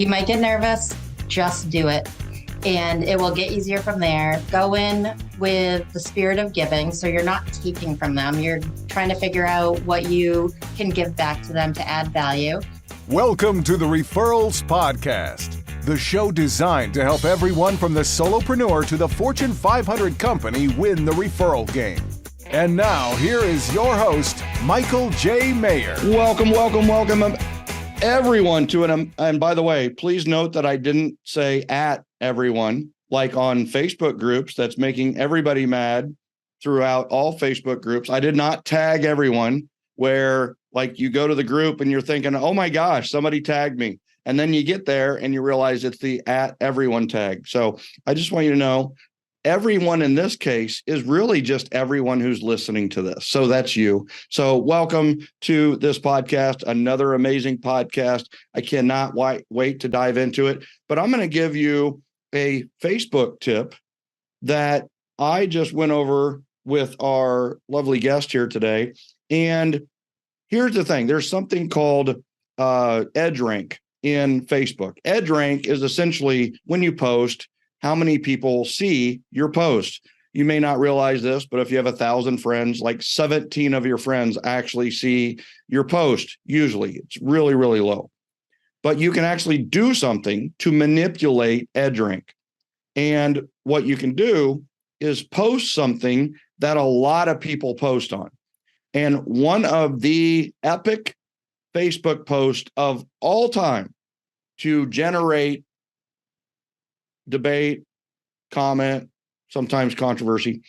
You might get nervous, just do it. And it will get easier from there. Go in with the spirit of giving. So you're not taking from them. You're trying to figure out what you can give back to them to add value. Welcome to the Referrals Podcast, the show designed to help everyone from the solopreneur to the Fortune 500 company win the referral game. And now, here is your host, Michael J. Maher. Welcome, everyone to an, and by the way, please note that I didn't say at everyone, like on Facebook groups, that's making everybody mad throughout all Facebook groups. I did not tag everyone, where like you go to the group and you're thinking, oh my gosh, somebody tagged me. And then you get there and you realize it's the at everyone tag. So I just want you to know, everyone in this case is really just everyone who's listening to this. So that's you. So welcome to this podcast, another amazing podcast. I cannot wait to dive into it, but I'm going to give you a Facebook tip that I just went over with our lovely guest here today. And here's the thing. There's something called EdgeRank in Facebook. EdgeRank is essentially when you post, how many people see your post. You may not realize this, but if you have 1,000 friends, like 17 of your friends actually see your post. Usually it's really, really low, but you can actually do something to manipulate EdgeRank. And what you can do is post something that a lot of people post on. And one of the epic Facebook posts of all time to generate debate, comment, sometimes controversy,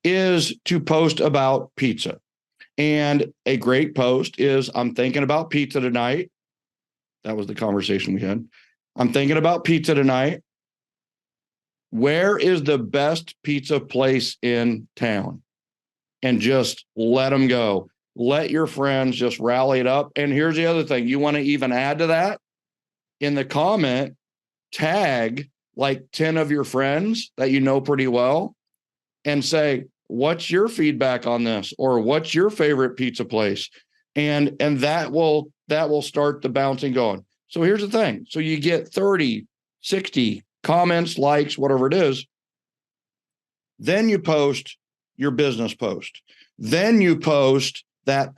is to post about pizza. And a great post is, I'm thinking about pizza tonight. That was the conversation we had. I'm thinking about pizza tonight. Where is the best pizza place in town? And just let them go. Let your friends just rally it up. And here's the other thing. You want to even add to that? In the comment, tag like 10 of your friends that you know pretty well and say, what's your feedback on this? Or what's your favorite pizza place? And that will start the bouncing going. So here's the thing. So you get 30, 60 comments, likes, whatever it is. Then you post your business post. Then you post that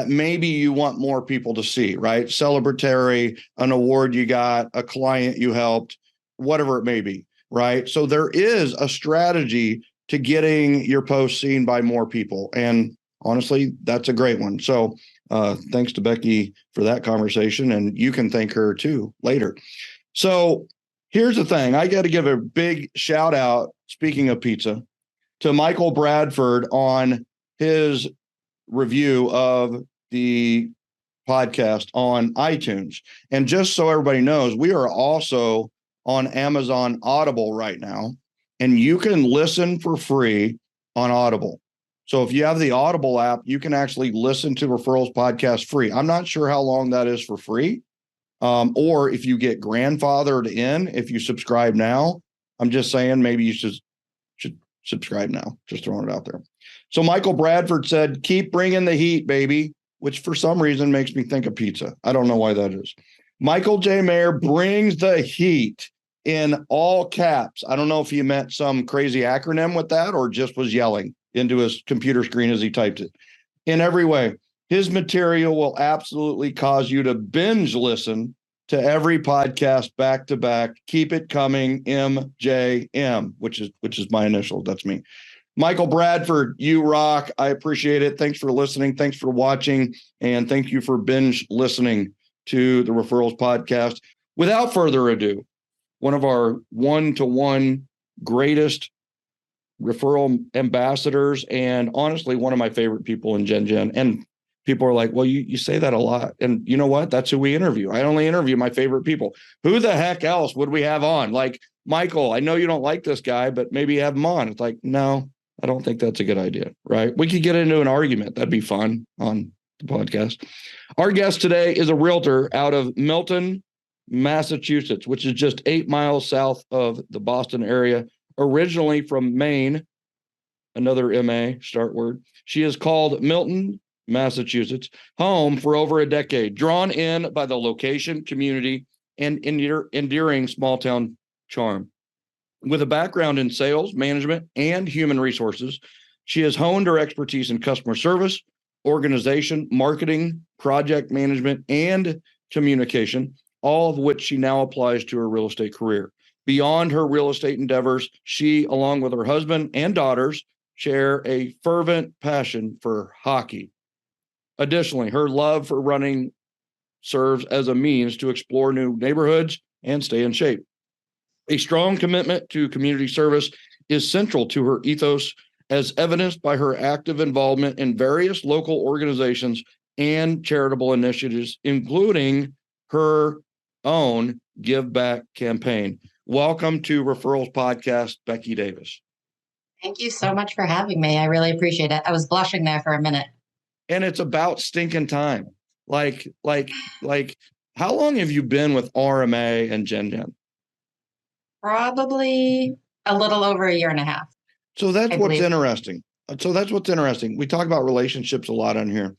maybe you want more people to see, right? Celebratory, an award you got, a client you helped, whatever it may be, right? So there is a strategy to getting your post seen by more people. And honestly, that's a great one. So thanks to Becky for that conversation. And you can thank her too later. So here's the thing. I got to give a big shout out, speaking of pizza, to Michael Bradford on his review of the podcast on iTunes. And just so everybody knows, we are also on Amazon Audible right now, and you can listen for free on Audible. So if you have the Audible app, you can actually listen to Referrals podcast free. I'm not sure how long that is for free, or if you get grandfathered in, if you subscribe now. I'm just saying, maybe you should subscribe now, just throwing it out there. So Michael Bradford said, keep bringing the heat, baby, which for some reason makes me think of pizza. I don't know why that is. Michael J. Maher brings the heat in all caps. I don't know if he meant some crazy acronym with that or just was yelling into his computer screen as he typed it. In every way, his material will absolutely cause you to binge listen to every podcast back to back. Keep it coming, MJM, which is my initial. That's me. Michael Bradford, you rock. I appreciate it. Thanks for listening. Thanks for watching. And thank you for binge listening to the Referrals podcast. Without further ado, one of our one-to-one greatest referral ambassadors, and honestly, one of my favorite people in Gen. And people are like, well, you say that a lot. And you know what? That's who we interview. I only interview my favorite people. Who the heck else would we have on? Like, Michael, I know you don't like this guy, but maybe have him on. It's like, no, I don't think that's a good idea, right? We could get into an argument. That'd be fun on the podcast. Our guest today is a realtor out of Milton, Massachusetts, which is just 8 miles south of the Boston area, originally from Maine, another MA start word. She is called Milton, Massachusetts, home for over a decade, drawn in by the location, community, and endearing small town charm. With a background in sales, management, and human resources, she has honed her expertise in customer service, organization, marketing, project management, and communication, all of which she now applies to her real estate career. Beyond her real estate endeavors, she, along with her husband and daughters, share a fervent passion for hockey. Additionally, her love for running serves as a means to explore new neighborhoods and stay in shape. A strong commitment to community service is central to her ethos, as evidenced by her active involvement in various local organizations and charitable initiatives, including her own Give Back campaign. Welcome to Referrals Podcast, Becky Davis. Thank you so much for having me. I really appreciate it. I was blushing there for a minute. And it's about stinking time. Like, how long have you been with RMA and Gen? Probably a little over a year and a half. So that's what's interesting. We talk about relationships a lot on here.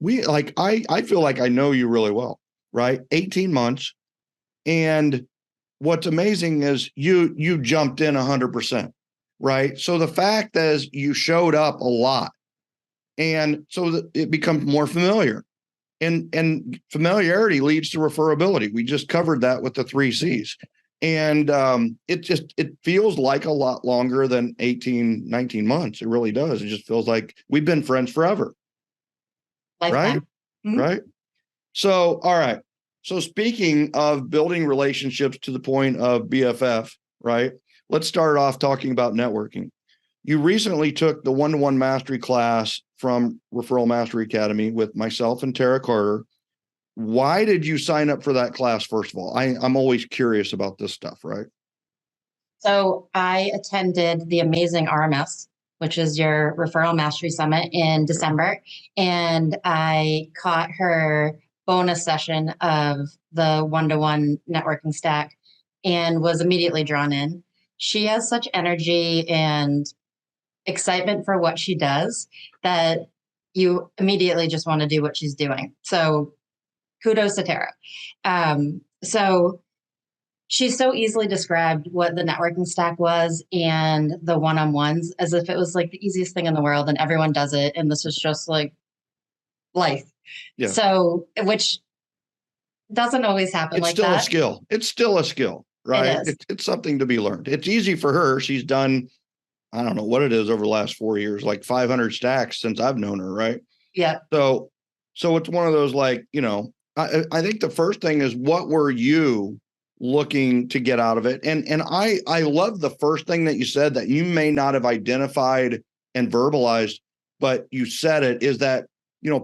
I feel like I know you really well, right? 18 months. And what's amazing is you jumped in 100%, right? So the fact is you showed up a lot, and so that it becomes more familiar, and familiarity leads to referability. We just covered that with the 3 C's. And it feels like a lot longer than 18, 19 months. It really does. It just feels like we've been friends forever. Lifetime. Right? Mm-hmm. Right. So, all right. So speaking of building relationships to the point of BFF, right? Let's start off talking about networking. You recently took the one-to-one mastery class from Referral Mastery Academy with myself and Tara Carter. Why did you sign up for that class, first of all? I'm always curious about this stuff, right? So I attended the amazing RMS, which is your Referral Mastery Summit in December. And I caught her bonus session of the one-to-one networking stack and was immediately drawn in. She has such energy and excitement for what she does that you immediately just want to do what she's doing. So kudos to Tara. So she's so easily described what the networking stack was and the one-on-ones as if it was like the easiest thing in the world and everyone does it. And this was just like life. Yeah. So, which doesn't always happen like that. It's still a skill. It's still a skill, right? It's something to be learned. It's easy for her. She's done, I don't know what it is over the last 4 years, like 500 stacks since I've known her, right? Yeah. So it's one of those, like, I think the first thing is, what were you looking to get out of it? And I love the first thing that you said that you may not have identified and verbalized, but you said it, is that,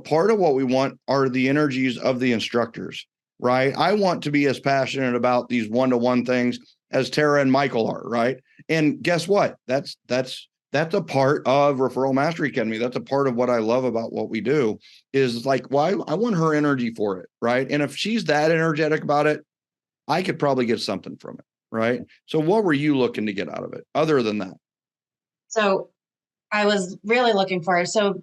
part of what we want are the energies of the instructors, right? I want to be as passionate about these one-to-one things as Tara and Michael are, right? And guess what? That's a part of Referral Mastery Academy. That's a part of what I love about what we do, is like, why I want her energy for it, right? And if she's that energetic about it, I could probably get something from it, right? So what were you looking to get out of it other than that? So I was really looking for it. So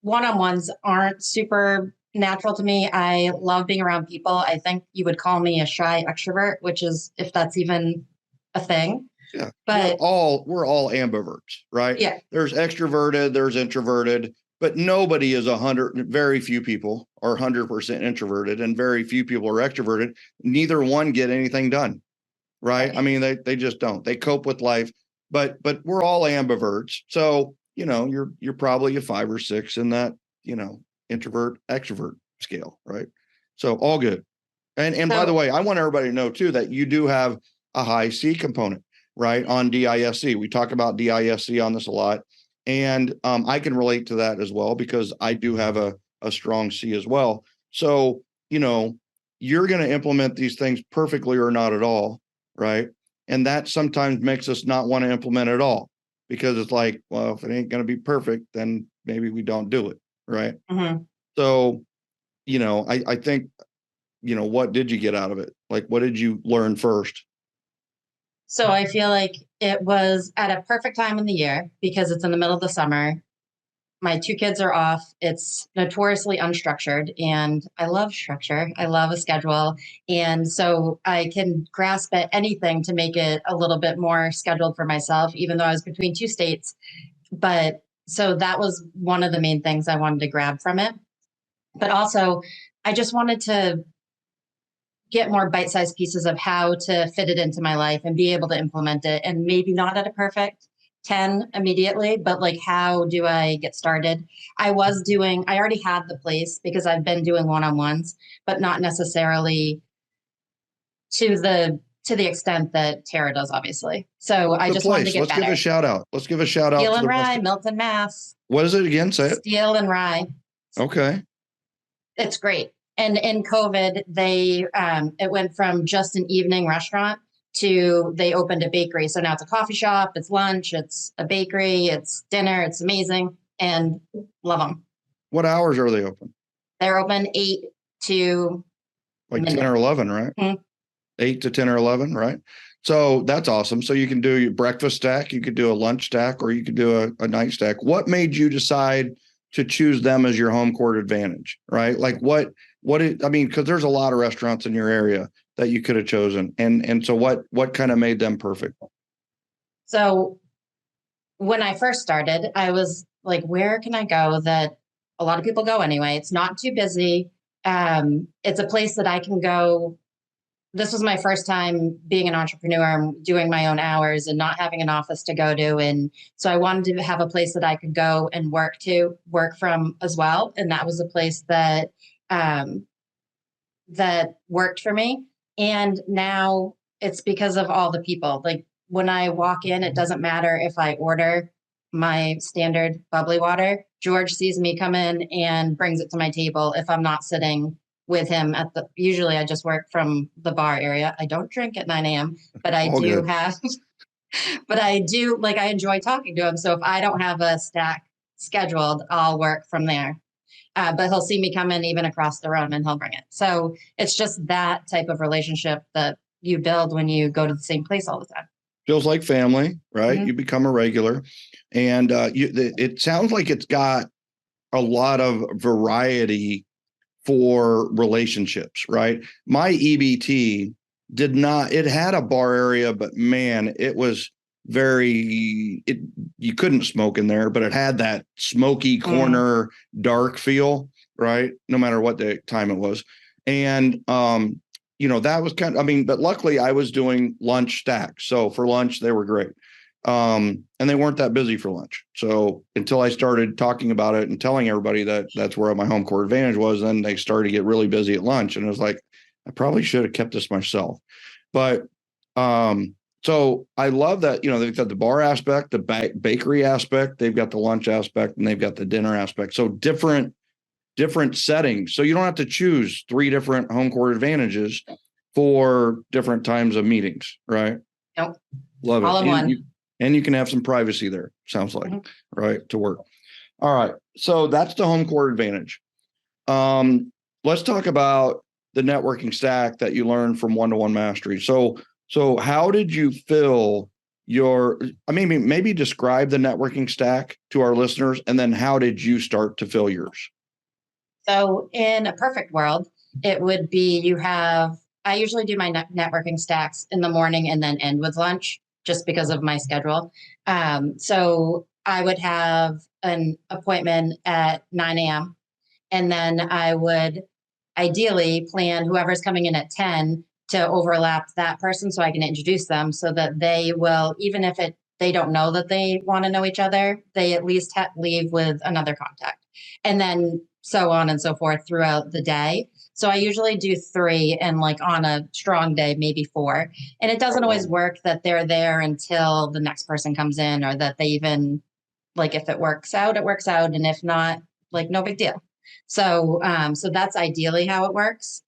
one-on-ones aren't super natural to me. I love being around people. I think you would call me a shy extrovert, which is, if that's even a thing. Yeah, but we're all ambiverts, right? Yeah. There's extroverted, there's introverted, but nobody is 100. Very few people are 100% introverted, and very few people are extroverted. Neither one get anything done, right? I mean, they just don't. They cope with life, but we're all ambiverts. So you're probably a 5 or 6 in that introvert extrovert scale, right? So all good. And by the way, I want everybody to know too that you do have a high C component, right, on DISC. We talk about DISC on this a lot. And I can relate to that as well, because I do have a strong C as well. So, you're going to implement these things perfectly or not at all, right? And that sometimes makes us not want to implement at all, because it's like, well, if it ain't going to be perfect, then maybe we don't do it, right? Mm-hmm. So, I think, what did you get out of it? Like, what did you learn first? So I feel like it was at a perfect time in the year because it's in the middle of the summer. my two kids are off. It's notoriously unstructured, and I love structure. I love a schedule. And so I can grasp at anything to make it a little bit more scheduled for myself, even though I was between two states. But so that was one of the main things I wanted to grab from it. But also, I just wanted to get more bite-sized pieces of how to fit it into my life and be able to implement it, and maybe not at a perfect 10 immediately, but like, how do I get started? I already had the place because I've been doing one-on-ones, but not necessarily to the extent that Tara does, obviously. So I just wanted to get Let's better. give a shout out. Let's give a shout out Steel to and the Rye, rest. Milton, Mass. What is it again? Say it. Steel and Rye. Okay. It's great. And in COVID, it went from just an evening restaurant to they opened a bakery. So now it's a coffee shop, it's lunch, it's a bakery, it's dinner. It's amazing, and love them. What hours are they open? They're open 8 to Like midnight. 10 or 11, right? Mm-hmm. 8 to 10 or 11, right? So that's awesome. So you can do your breakfast stack, you could do a lunch stack, or you could do a night stack. What made you decide to choose them as your home court advantage, right? Like because there's a lot of restaurants in your area that you could have chosen. And so what kind of made them perfect? So when I first started, I was like, where can I go that a lot of people go anyway? It's not too busy. It's a place that I can go. This was my first time being an entrepreneur, doing my own hours and not having an office to go to. And so I wanted to have a place that I could go and work from as well. And that was a place that that worked for me. And now it's because of all the people. Like, when I walk in, it doesn't matter if I order my standard bubbly water. George sees me come in and brings it to my table if I'm not sitting with him usually I just work from the bar area. I don't drink at 9 a.m., but I I enjoy talking to him. So if I don't have a stack scheduled, I'll work from there. But he'll see me come in even across the room and he'll bring it. So it's just that type of relationship that you build when you go to the same place all the time. Feels like family, right? Mm-hmm. You become a regular, and it sounds like it's got a lot of variety for relationships, right? My EBT it had a bar area, but man, it was you couldn't smoke in there, but it had that smoky corner, dark feel, right? No matter what the time it was. And, that was but luckily I was doing lunch stacks. So for lunch, they were great. And they weren't that busy for lunch. So until I started talking about it and telling everybody that that's where my home court advantage was, then they started to get really busy at lunch. And it was like, I probably should have kept this myself. But so I love that, they've got the bar aspect, the bakery aspect, they've got the lunch aspect, and they've got the dinner aspect. So different settings. So you don't have to choose 3 different home court advantages for different times of meetings, right? Nope. Love it. All in one. And you can have some privacy there, sounds like, right, to work. All right. So that's the home court advantage. Let's talk about the networking stack that you learned from one-to-one mastery. So how did you fill maybe describe the networking stack to our listeners, and then how did you start to fill yours? So in a perfect world, it would be I usually do my networking stacks in the morning and then end with lunch, just because of my schedule. So I would have an appointment at 9 a.m. and then I would ideally plan whoever's coming in at 10 to overlap that person so I can introduce them, so that they will, even if they don't know that they want to know each other, they at least leave with another contact. And then so on and so forth throughout the day. So I usually do 3, and like on a strong day, maybe 4. And it doesn't always work that they're there until the next person comes in, or that they even, like, if it works out, it works out. And if not, like, no big deal. So, so that's ideally how it works.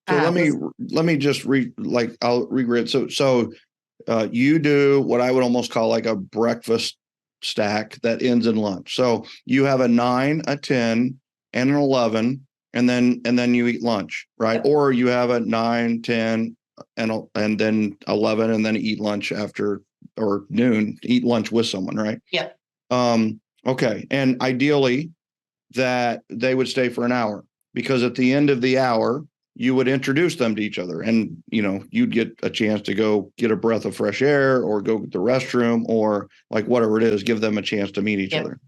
So let me just I'll regret. So you do what I would almost call like a breakfast stack that ends in lunch. So you have a 9, a 10, and an 11, and then you eat lunch, right? Yep. Or you have a 9, 10, and then 11, and then eat lunch after, or noon, eat lunch with someone, right? Yep. Okay. And ideally that they would stay for an hour, because at the end of the hour, you would introduce them to each other, and, you'd get a chance to go get a breath of fresh air or go to the restroom or like whatever it is, give them a chance to meet each Yep. other.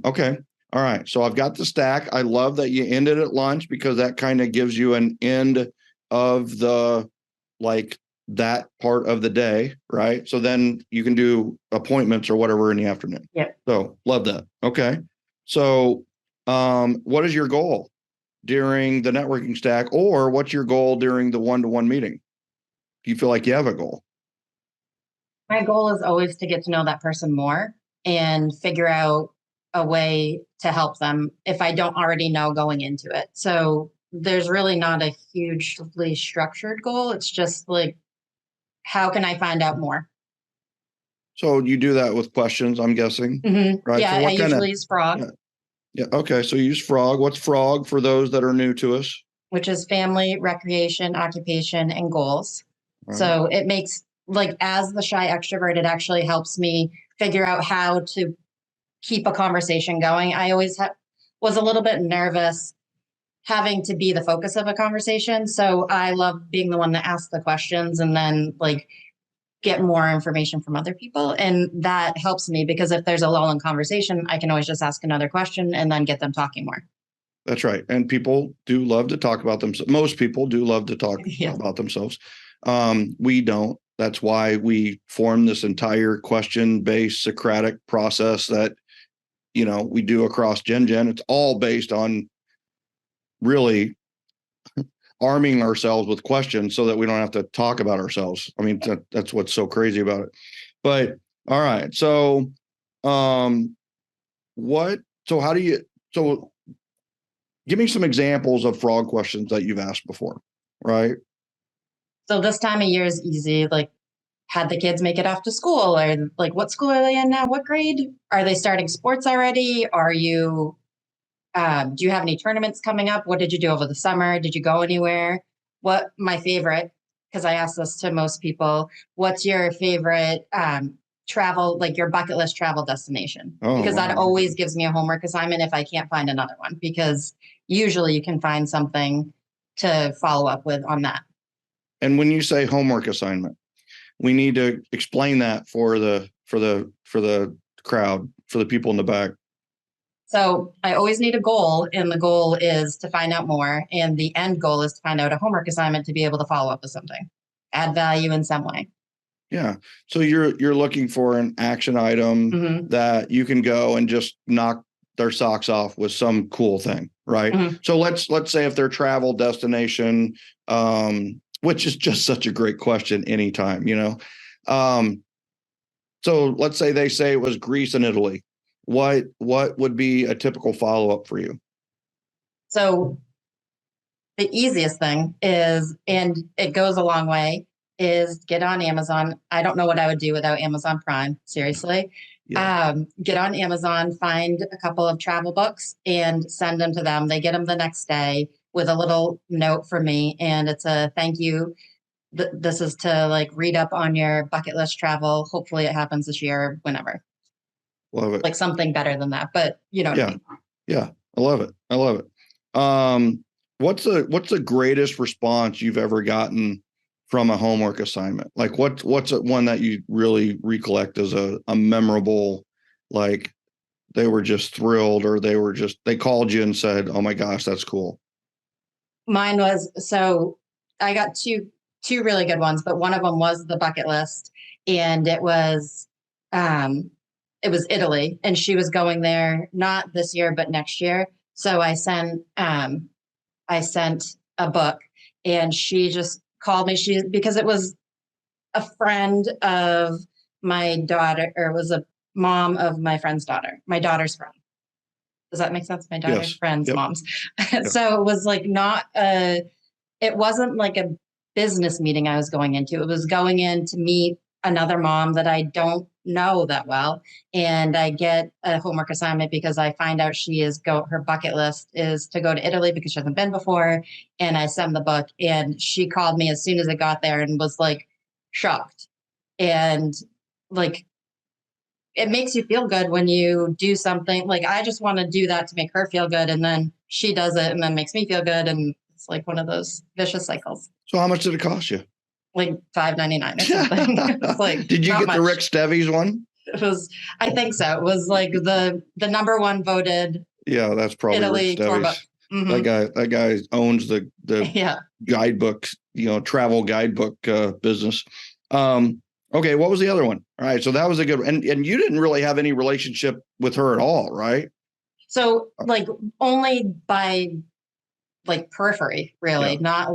Okay. All right. So I've got the stack. I love that you ended at lunch, because that kind of gives you an end of the, like, that part of the day. Right. So then you can do appointments or whatever in the afternoon. Yep. So love that. Okay. So, what is your goal during the networking stack, or what's your goal during the one-to-one meeting? Do you feel like you have a goal? My goal is always to get to know that person more and figure out a way to help them if I don't already know going into it. So there's really not a hugely structured goal. It's just like, how can I find out more? So you do that with questions, I'm guessing, right? Yeah, So I what kind of, usually use Frog, yeah. Okay. So you use Frog. What's Frog for those that are new to us? which is family, recreation, occupation, and goals. All right. So it makes, like, as the shy extrovert, it actually helps me figure out how to keep a conversation going. I always was a little bit nervous having to be the focus of a conversation. So I love being the one that asks the questions and then, like, get more information from other people. And that helps me because if there's a lull in conversation, I can always just ask another question and then get them talking more. That's right. And people do love to talk about themselves. Most people do love to talk Yeah. about themselves. We don't. That's why we form this entire question-based Socratic process that, we do across Gen. It's all based on really arming ourselves with questions so that we don't have to talk about ourselves. I mean, that's what's so crazy about it. But all right. So, how do you, so give me some examples of Frog questions that you've asked before, right? So this time of year is easy. Like, had the kids make it off to school, or like, what school are they in now? What grade? Are they starting sports already? Do you have any tournaments coming up? What did you do over the summer? Did you go anywhere? What my favorite, because I ask this to most people, what's your favorite travel, like your bucket list travel destination? Oh, Because that wow. always gives me a homework assignment if I can't find another one, because usually you can find something to follow up with on that. And when you say homework assignment, we need to explain that for the crowd, for the people in the back. So I always need a goal, and the goal is to find out more. And the end goal is to find out a homework assignment to be able to follow up with something, add value in some way. Yeah. So you're looking for an action item that you can go and just knock their socks off with some cool thing, right? So let's say if their travel destination, which is just such a great question anytime, so let's say they say it was Greece and Italy. What would be a typical follow-up for you? So the easiest thing is, and it goes a long way, is get on Amazon. I don't know what I would do without Amazon Prime, seriously. Yeah. Get on Amazon, find a couple of travel books and send them to them. They get them the next day with a little note from me, and it's a thank you. This is to, like, read up on your bucket list travel. Hopefully it happens this year, whenever. Love it. Like something better than that, but you know what I mean. Yeah. I love it. I love it. What's the greatest response you've ever gotten from a homework assignment? Like what's one that you really recollect as a memorable, like they were just thrilled, or they called you and said, "Oh my gosh, that's cool." Mine was, so I got two really good ones, but one of them was the bucket list, and it was Italy, and she was going there not this year but next year. So I sent a book, and she just called me. Because it was a friend of my daughter, or it was a mom of my friend's daughter, my daughter's friend. Does that make sense? My daughter's Yes. friend's Yep. moms. Yep. So it was like it wasn't like a business meeting I was going into. It was going in to meet another mom that I don't know that well. And I get a homework assignment because I find out her bucket list is to go to Italy because she hasn't been before. And I send the book, and she called me as soon as it got there and was like shocked. And like, it makes you feel good when you do something. Like I just want to do that to make her feel good. And then she does it and then makes me feel good. And it's like one of those vicious cycles. So how much did it cost you? Like $5.99 or something. It's like, did you get much. the Rick Steves one? It was, I think so. It was like the number one voted. Yeah, that's probably Italy Rick tour Steves. book. Mm-hmm. That guy owns the Yeah. guidebook, travel guidebook business. Okay, what was the other one? All right, so that was a good one. And you didn't really have any relationship with her at all, right? So like only by like periphery, really, not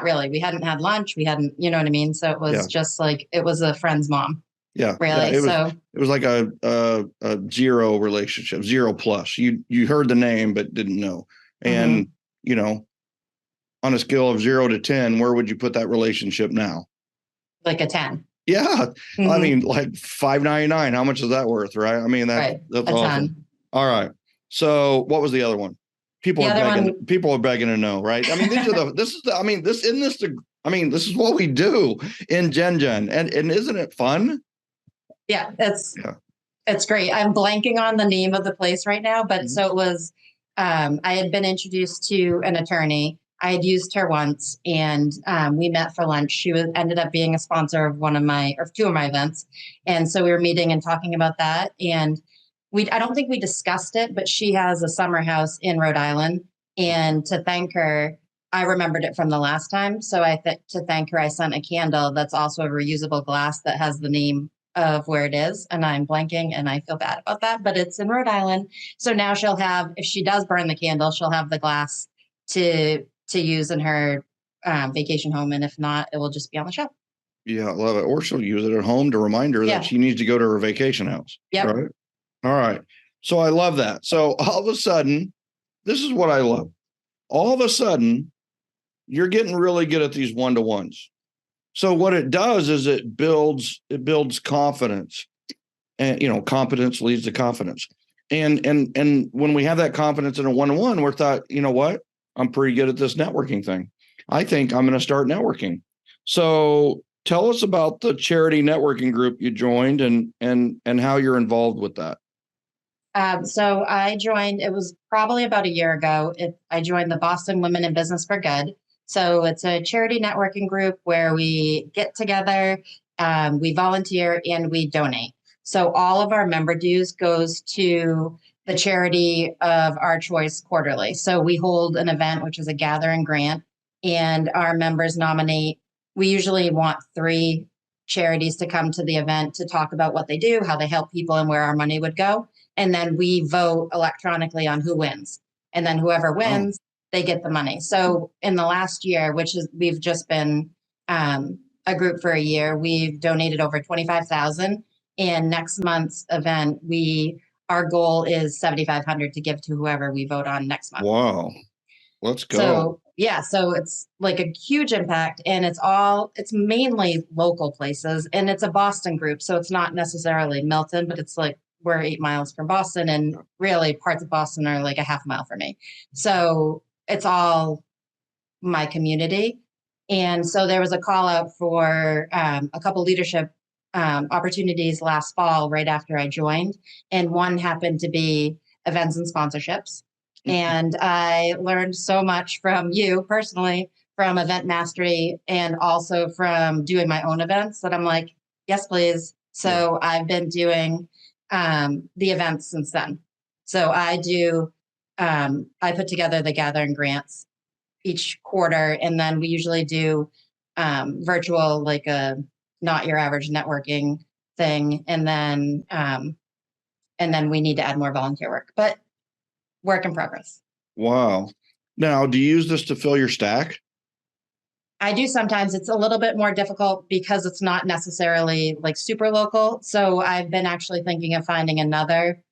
really. We hadn't had lunch. We hadn't, you know what I mean? So it was just like, it was a friend's mom. Yeah. Really. Yeah, it was like a zero relationship, 0+. You heard the name, but didn't know. And, on a scale of 0 to 10, where would you put that relationship now? Like a 10. Yeah. Mm-hmm. I mean, like $5.99. How much is that worth? Right. I mean, that's awesome. 10. All right. So what was the other one? People are begging to know, right? I mean, this is what we do in Gen. And isn't it fun? Yeah, it's great. I'm blanking on the name of the place right now, but so it was, I had been introduced to an attorney. I had used her once and we met for lunch. She ended up being a sponsor of two of my events. And so we were meeting and talking about that. And I don't think we discussed it, but she has a summer house in Rhode Island. And to thank her, I remembered it from the last time. So to thank her, I sent a candle that's also a reusable glass that has the name of where it is. And I'm blanking and I feel bad about that, but it's in Rhode Island. So now she'll have, if she does burn the candle, she'll have the glass to use in her vacation home. And if not, it will just be on the shelf. Yeah, I love it. Or she'll use it at home to remind her that she needs to go to her vacation house. Yep. Right. All right. So I love that. So all of a sudden, this is what I love. All of a sudden, you're getting really good at these one-to-ones. So what it does is it builds confidence, and competence leads to confidence. And when we have that confidence in a one-to-one, we're thought, you know what? I'm pretty good at this networking thing. I think I'm going to start networking. So tell us about the charity networking group you joined and how you're involved with that. So I joined, it was probably about a year ago. I joined the Boston Women in Business for Good. So it's a charity networking group where we get together, we volunteer, and we donate. So all of our member dues goes to the charity of our choice quarterly. So we hold an event, which is a gather and grant, and our members nominate. We usually want 3 charities to come to the event to talk about what they do, how they help people, and where our money would go. And then we vote electronically on who wins. And then whoever wins, they get the money. So in the last year, we've just been a group for a year, we've donated over 25,000. And next month's event, our goal is 7,500 to give to whoever we vote on next month. Wow, let's go. So it's like a huge impact, and it's mainly local places, and it's a Boston group, so it's not necessarily Milton, but it's like we're 8 miles from Boston, and really parts of Boston are like a half mile from me. So it's all my community. And so there was a call out for a couple leadership opportunities last fall, right after I joined. And one happened to be events and sponsorships. And I learned so much from you personally, from event mastery, and also from doing my own events, that I'm like, yes, please. So I've been doing the events since then. So I put together the gathering grants each quarter, and then we usually do virtual, like a not your average networking thing, and then we need to add more volunteer work, but work in progress. Wow. Now, do you use this to fill your stack? I do sometimes. It's a little bit more difficult because it's not necessarily like super local. So I've been actually thinking of finding another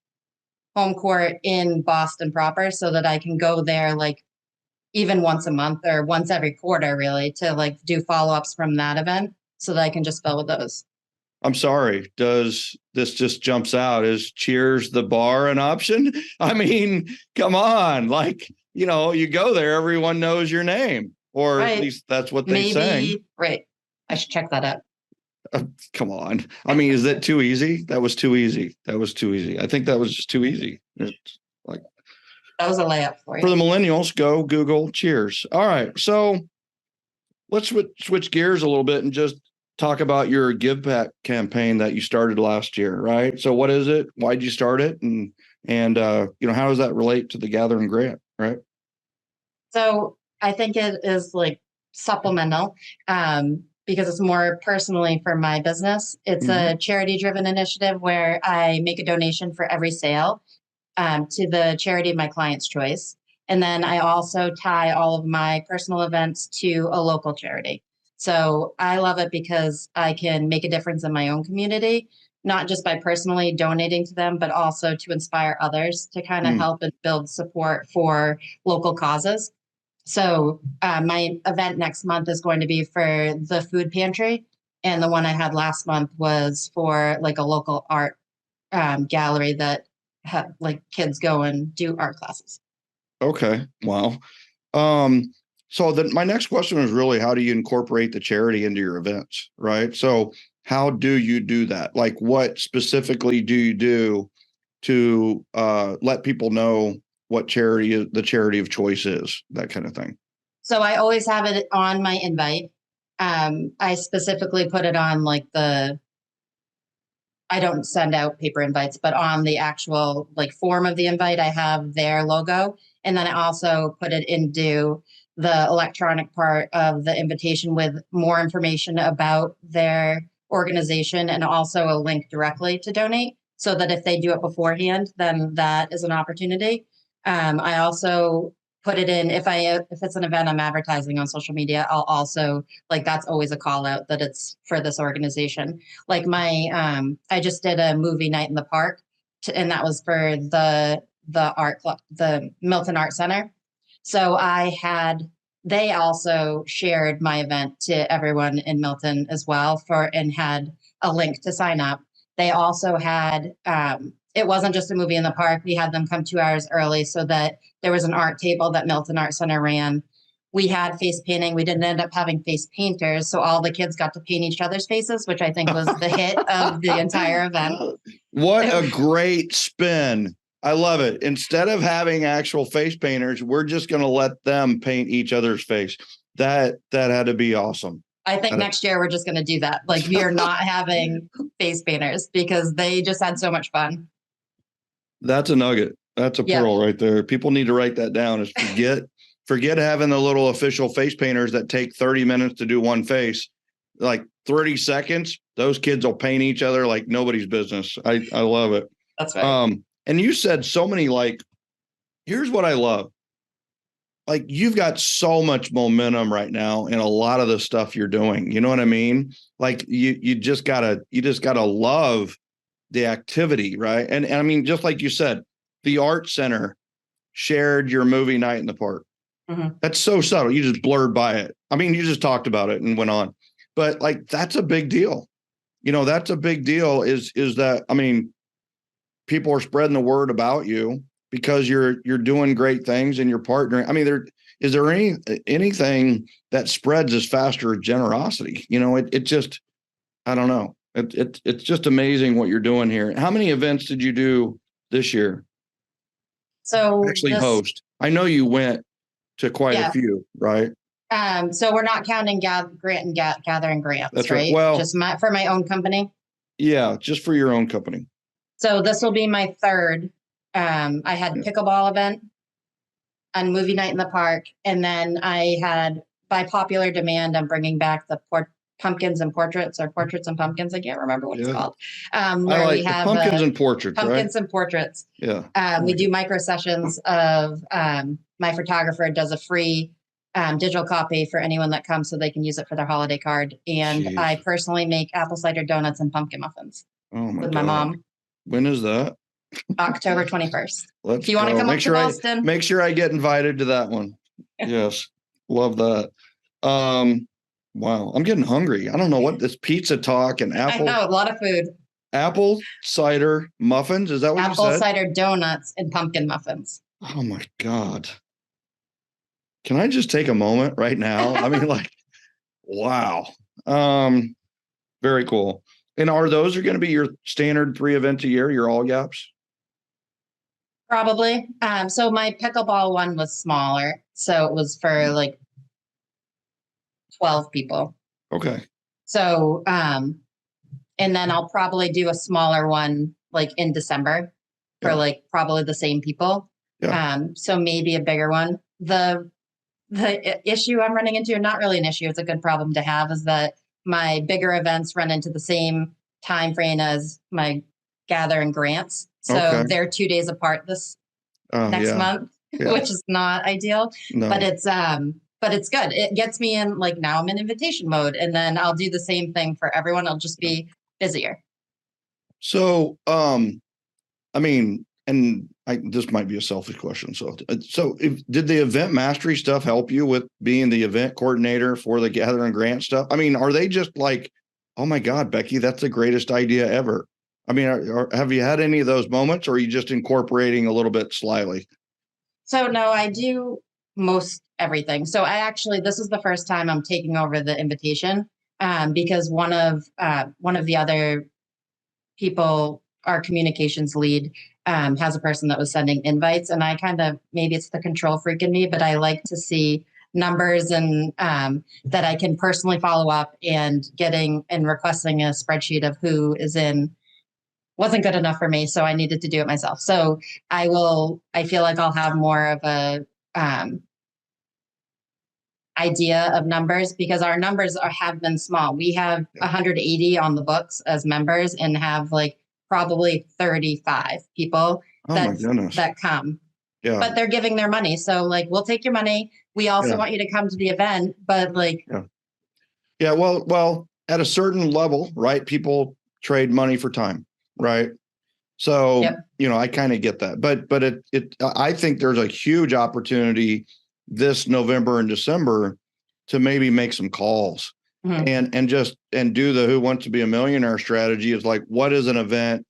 home court in Boston proper so that I can go there like even once a month or once every quarter, really, to like do follow-ups from that event so that I can just fill with those. I'm sorry. Does this just jumps out? Is Cheers the bar an option? I mean, come on. Like, you go there, everyone knows your name, or at least that's what they say. Right. I should check that out. Come on. I mean, is that too easy? That was too easy. I think that was just too easy. It's like, That was a layup for for the you. millennials, go Google cheers. All right. So let's switch gears a little bit and just talk about your give back campaign that you started last year, right? So what is it? Why'd you start it? And how does that relate to the Gathering grant, right? So I think it is like supplemental because it's more personally for my business. It's a charity driven initiative where I make a donation for every sale to the charity of my client's choice. And then I also tie all of my personal events to a local charity. So I love it because I can make a difference in my own community, not just by personally donating to them, but also to inspire others to kind of help and build support for local causes. So my event next month is going to be for the food pantry. And the one I had last month was for like a local art gallery that have like kids go and do art classes. Okay. Wow. So then my next question is really, how do you incorporate the charity into your events, right? So how do you do that? Like, what specifically do you do to let people know what charity is, the charity of choice is, that kind of thing? So I always have it on my invite. I specifically put it on like I don't send out paper invites, but on the actual like form of the invite, I have their logo. And then I also put it into the electronic part of the invitation with more information about their organization and also a link directly to donate so that if they do it beforehand, then that is an opportunity. I also put it in if it's an event I'm advertising on social media, I'll also like that's always a call out that it's for this organization. Like I just did a movie night in the park and that was for the art club, the Milton Art Center. So they also shared my event to everyone in Milton as well and had a link to sign up. They also had it wasn't just a movie in the park. We had them come 2 hours early so that there was an art table that Milton Art Center ran. We had face painting. We didn't end up having face painters. So all the kids got to paint each other's faces, which I think was the hit of the entire event. What a great spin. I love it. Instead of having actual face painters, we're just going to let them paint each other's face. That had to be awesome. I think next year we're just going to do that. Like we are not having face painters because they just had so much fun. That's a nugget. That's a pearl right there. People need to write that down. Is forget having the little official face painters that take 30 minutes to do one face. Like 30 seconds, those kids will paint each other like nobody's business. I love it. That's right. And you said so many, like, here's what I love. Like, you've got so much momentum right now in a lot of the stuff you're doing. You know what I mean? Like you just gotta love the activity, right? And I mean, just like you said, the art center shared your movie night in the park. Mm-hmm. That's so subtle. You just blurred by it. I mean, you just talked about it and went on, but like, that's a big deal. That's a big deal is that, I mean, people are spreading the word about you because you're doing great things and you're partnering. I mean, is there anything that spreads as faster as generosity? It just, I don't know. It's just amazing what you're doing here. How many events did you do this year? So actually host. I know you went to quite a few, right? So we're not counting gathering grants. That's right. Well, just for my own company. Yeah, just for your own company. So this will be my third. I had pickleball event and movie night in the park, and then I had, by popular demand, I'm bringing back the pumpkins and portraits, or portraits and pumpkins. I can't remember what it's called. Where we have pumpkins and portraits. Pumpkins and portraits. Yeah. We do micro sessions of my photographer does a free digital copy for anyone that comes so they can use it for their holiday card. And I personally make apple cider donuts and pumpkin muffins with my mom. When is that? October 21st. If you want to come up to Boston, make sure I get invited to that one. Yes. Love that. Wow. I'm getting hungry. I don't know what this pizza talk and apple. I know, a lot of food. Apple cider muffins. Is that what you said? Apple cider donuts and pumpkin muffins. Oh my God. Can I just take a moment right now? I mean, like, wow. Very cool. And are those going to be your standard 3 events a year, your all gaps? Probably. So my pickleball one was smaller. So it was for like 12 people. Okay. So, and then I'll probably do a smaller one like in December for like probably the same people. Yeah. So maybe a bigger one. The issue I'm running into, not really an issue, it's a good problem to have, is that my bigger events run into the same time frame as my gather and grants. So they're 2 days apart this next month, which is not ideal. No. But it's good. It gets me in, like, now I'm in invitation mode, and then I'll do the same thing for everyone. I'll just be busier. So, I mean, and this might be a selfish question. So did the event mastery stuff help you with being the event coordinator for the gather and grant stuff? I mean, are they just like, oh my God, Becky, that's the greatest idea ever? I mean, have you had any of those moments, or are you just incorporating a little bit slyly? So no, I do most everything. So this is the first time I'm taking over the invitation, because one of the other people, our communications lead, has a person that was sending invites, and I kind of, maybe it's the control freak in me, but I like to see numbers and that I can personally follow up, and getting and requesting a spreadsheet of who is in wasn't good enough for me. So I needed to do it myself. So I feel like I'll have more of a idea of numbers, because our numbers have been small. We have 180 on the books as members, and have like probably 35 people that come. Yeah. But they're giving their money. So like, we'll take your money. We also want you to come to the event, but like. Yeah. Well, at a certain level, right? People trade money for time, right? So, I kind of get that, but I think there's a huge opportunity this November and December to maybe make some calls and do the Who Wants to Be a Millionaire strategy. Is like, what is an event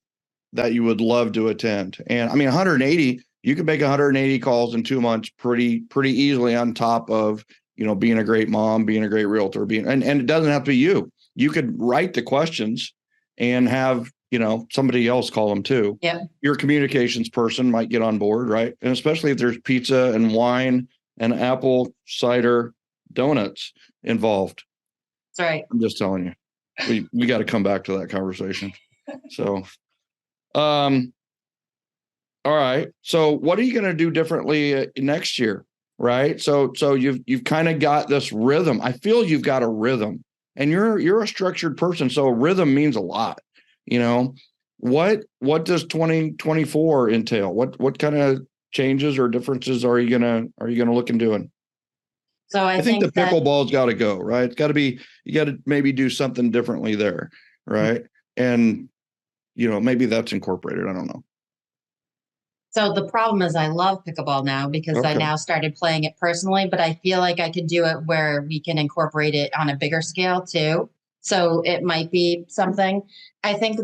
that you would love to attend? And I mean, 180, you can make 180 calls in 2 months pretty easily, on top of, being a great mom, being a great realtor, and it doesn't have to be you. You could write the questions and have, somebody else call them too. Yeah. Your communications person might get on board, right? And especially if there's pizza and wine and apple cider donuts involved. That's right. I'm just telling you, we got to come back to that conversation. So, all right. So what are you going to do differently next year? Right. So you've kind of got this rhythm. I feel you've got a rhythm, and you're a structured person. So rhythm means a lot. What does 2024 entail? What kind of changes or differences are you gonna look into doing? So I think the pickleball's got to go, right? It's got to be, you got to maybe do something differently there, right? And maybe that's incorporated. I don't know. So the problem is, I love pickleball now, because I now started playing it personally, but I feel like I could do it where we can incorporate it on a bigger scale too. So it might be something. I think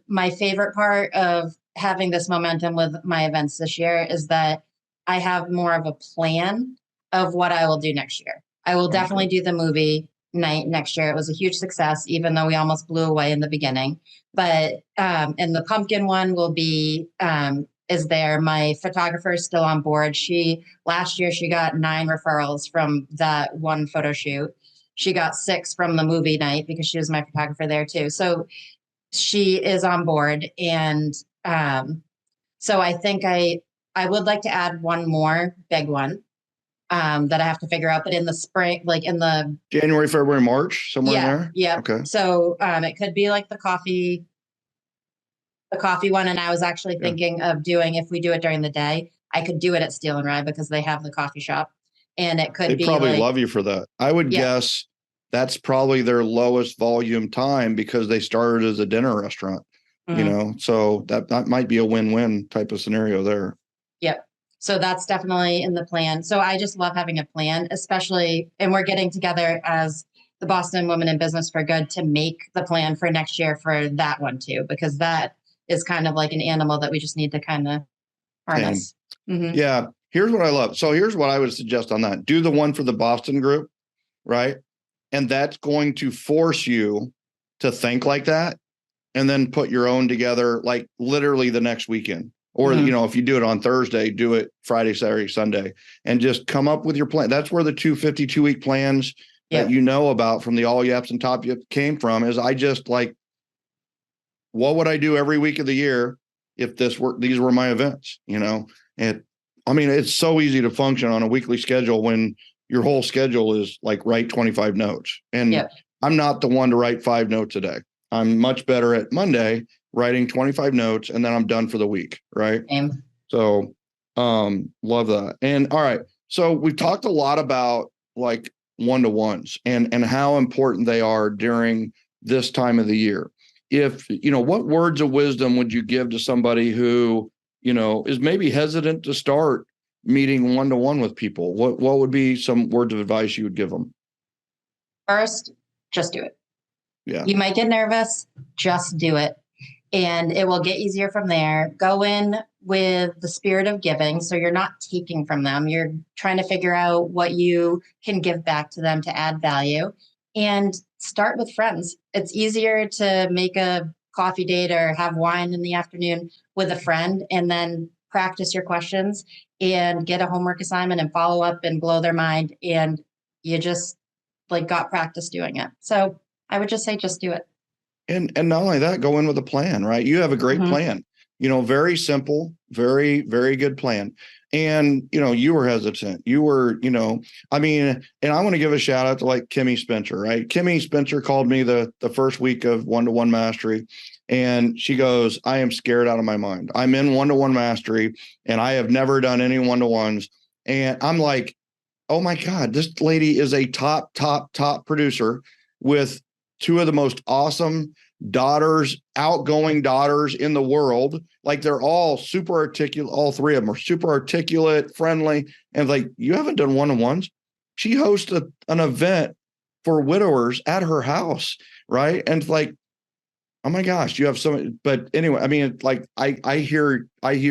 my favorite part of having this momentum with my events this year is that I have more of a plan of what I will do next year. I will definitely do the movie night next year. It was a huge success, even though we almost blew away in the beginning. But and the pumpkin one will be is there. My photographer is still on board. Last year she got 9 referrals from that one photo shoot. She got 6 from the movie night, because she was my photographer there too. So she is on board. And so I think I would like to add one more big one that I have to figure out, but in the spring, like in the January, February, March, somewhere in there. Yeah. Okay. So it could be like the coffee one. And I was actually thinking of doing, if we do it during the day, I could do it at Steel and Rye, because they have the coffee shop, and it could be probably like, love you for that. I would guess that's probably their lowest volume time, because they started as a dinner restaurant, so that might be a win-win type of scenario there. Yep. So that's definitely in the plan. So I just love having a plan, especially, and we're getting together as the Boston Women in Business for Good to make the plan for next year for that one too, because that is kind of like an animal that we just need to kind of harness. Yeah. Here's what I love. So here's what I would suggest on that. Do the one for the Boston group, right? And that's going to force you to think like that and then put your own together, like literally the next weekend. Or, if you do it on Thursday, do it Friday, Saturday, Sunday, and just come up with your plan. That's where the 252-week plans that you know about from the All Yaps and Top Yaps came from. Is I just like, what would I do every week of the year if these were my events? And I mean, it's so easy to function on a weekly schedule when your whole schedule is like write 25 notes. And I'm not the one to write 5 notes a day. I'm much better at Monday writing 25 notes, and then I'm done for the week. Right. So, love that. And all right. So we've talked a lot about like one-to-ones and how important they are during this time of the year. If, what words of wisdom would you give to somebody who, is maybe hesitant to start meeting one-to-one with people? What would be some words of advice you would give them? First, just do it. Yeah. You might get nervous, just do it. And it will get easier from there. Go in with the spirit of giving. So you're not taking from them. You're trying to figure out what you can give back to them to add value. And start with friends. It's easier to make a coffee date or have wine in the afternoon with a friend and then practice your questions and get a homework assignment and follow up and blow their mind. And you just like got practice doing it. So I would just say, just do it. And not only that, go in with a plan, right? You have a great plan, very simple, very, very good plan. And, you were hesitant. You were, and I want to give a shout out to like Kimmy Spencer, right? Kimmy Spencer called me the first week of one-to-one mastery. And she goes, I am scared out of my mind. I'm in one-to-one mastery and I have never done any one-to-ones. And I'm like, oh my God, this lady is a top producer with 2 of the most awesome daughters, outgoing daughters in the world. Like they're all super articulate. All 3 of them are super articulate, friendly. And like, you haven't done one-on-ones. She hosts an event for widowers at her house. Right. And it's like, oh my gosh, you have so, but anyway, I hear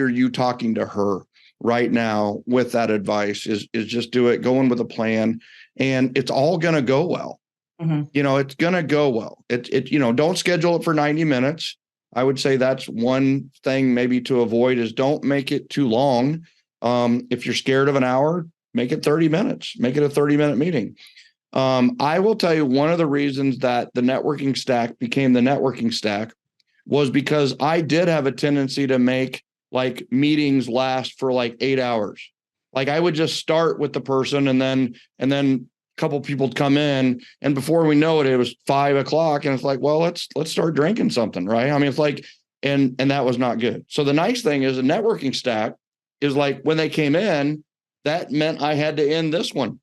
you talking to her right now with that advice is just do it, go in with a plan, and it's all going to go well. It's going to go well. Don't schedule it for 90 minutes. I would say that's one thing maybe to avoid is don't make it too long. If you're scared of an hour, make it 30 minutes, make it a 30-minute meeting. I will tell you one of the reasons that the networking stack became the networking stack was because I did have a tendency to make like meetings last for like 8 hours. Like I would just start with the person and then couple people come in, and before we know it, it was 5 o'clock, and it's like, well, let's start drinking something, right? I mean, it's like, and that was not good. So the nice thing is a networking stack is like when they came in, that meant I had to end this one.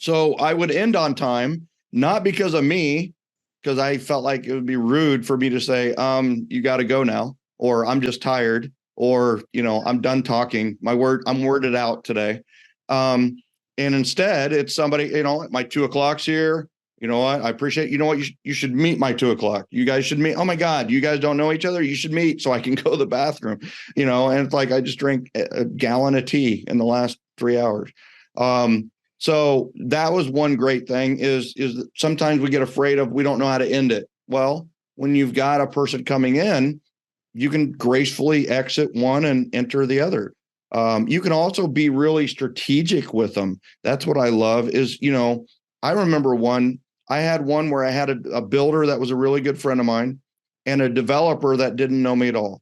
So I would end on time, not because of me, because I felt like it would be rude for me to say, you got to go now, or I'm just tired, or, I'm done talking. I'm worded out today. And instead, it's somebody, my 2 o'clock's here. You know what? I appreciate, you should meet my 2 o'clock. You guys should meet. Oh my God, you guys don't know each other. You should meet so I can go to the bathroom, and it's like, I just drank a gallon of tea in the last 3 hours. So that was one great thing is sometimes we get afraid of, we don't know how to end it. Well, when you've got a person coming in, you can gracefully exit one and enter the other. You can also be really strategic with them. That's what I love is, I remember I had one where I had a builder that was a really good friend of mine and a developer that didn't know me at all.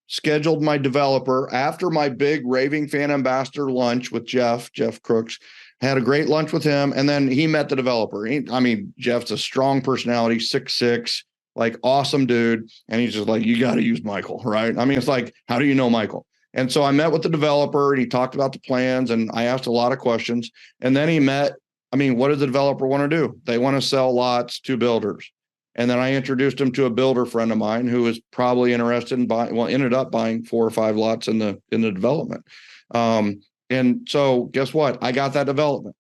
Scheduled my developer after my big raving fan ambassador lunch with Jeff Crooks, had a great lunch with him. And then he met the developer. Jeff's a strong personality, 6'6", like awesome dude. And he's just like, you got to use Michael, right? It's like, how do you know Michael? And so I met with the developer and he talked about the plans and I asked a lot of questions. And then what does the developer want to do? They want to sell lots to builders. And then I introduced him to a builder friend of mine who was probably interested in ended up buying 4 or 5 lots in the development. And so guess what? I got that development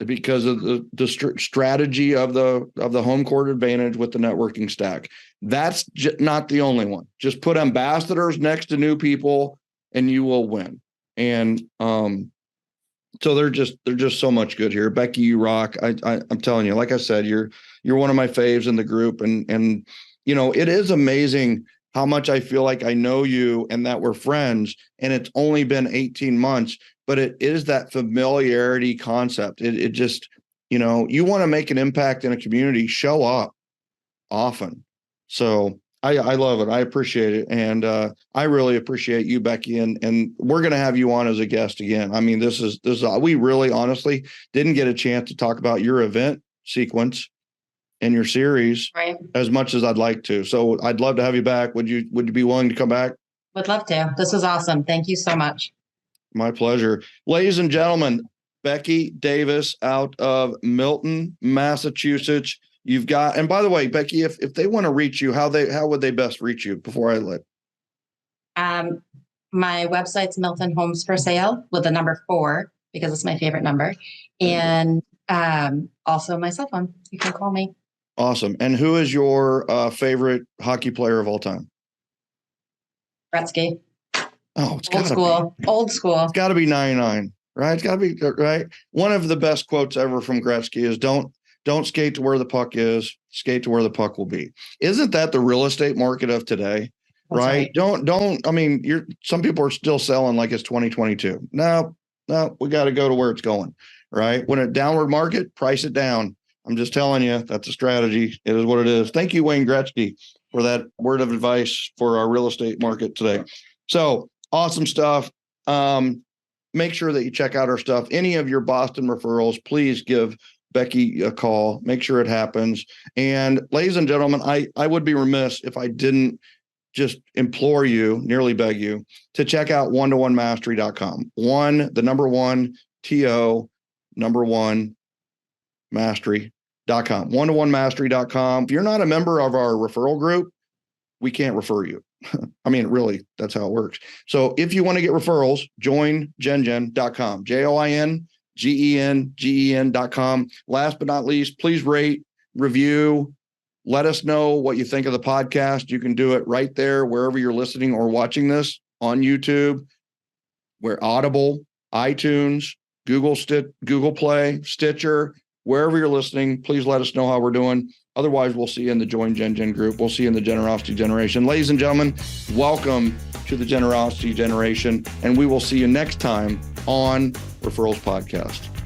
because of the strategy of the home court advantage with the networking stack. That's not the only one. Just put ambassadors next to new people and you will win. And So they're just so much good here. Becky, you rock. I'm telling you, like I said, you're one of my faves in the group. And, you know, it is amazing how much I feel like I know you and that we're friends, and it's only been 18 months, but it is that familiarity concept. It just, you know, you want to make an impact in a community, show up often. So I love it. I appreciate it. And I really appreciate you, Becky. And we're going to have you on as a guest again. I mean, this is we really honestly didn't get a chance to talk about your event sequence and your series as much as I'd like to. So I'd love to have you back. Would you be willing to come back? Would love to. This was awesome. Thank you so much. My pleasure. Ladies and gentlemen, Becky Davis out of Milton, Massachusetts. You've got, and by the way, Becky, if they want to reach you, how would they best reach you before I let? My website's Milton Homes for Sale with the number 4 because it's my favorite number, and also my cell phone. You can call me. Awesome. And who is your favorite hockey player of all time? Gretzky. Oh, it's old school. It's got to be 99, right? It's got to be right. One of the best quotes ever from Gretzky is don't skate to where the puck is, skate to where the puck will be. Isn't that the real estate market of today? Right? I mean, some people are still selling like it's 2022. No, we got to go to where it's going, right? When a downward market, price it down. I'm just telling you, that's a strategy. It is what it is. Thank you, Wayne Gretzky, for that word of advice for our real estate market today. So awesome stuff. Make sure that you check out our stuff. Any of your Boston referrals, please give Becky a call. Make sure it happens. And ladies and gentlemen, I would be remiss if I didn't just implore you, nearly beg you, to check out one-to-one-mastery.com. The number 1, TO, number 1, mastery.com. One-to-one-mastery.com. If you're not a member of our referral group, we can't refer you. I mean, really, that's how it works. So if you want to get referrals, join gengen.com. joingen.com. Last but not least, please rate, review, let us know what you think of the podcast. You can do it right there, wherever you're listening or watching this, on YouTube, where Audible, iTunes, Google Play, Stitcher, wherever you're listening. Please let us know how we're doing. Otherwise, we'll see you in the Join Gen group. We'll see you in the Generosity Generation. Ladies and gentlemen, welcome to the Generosity Generation, and we will see you next time on Referrals Podcast.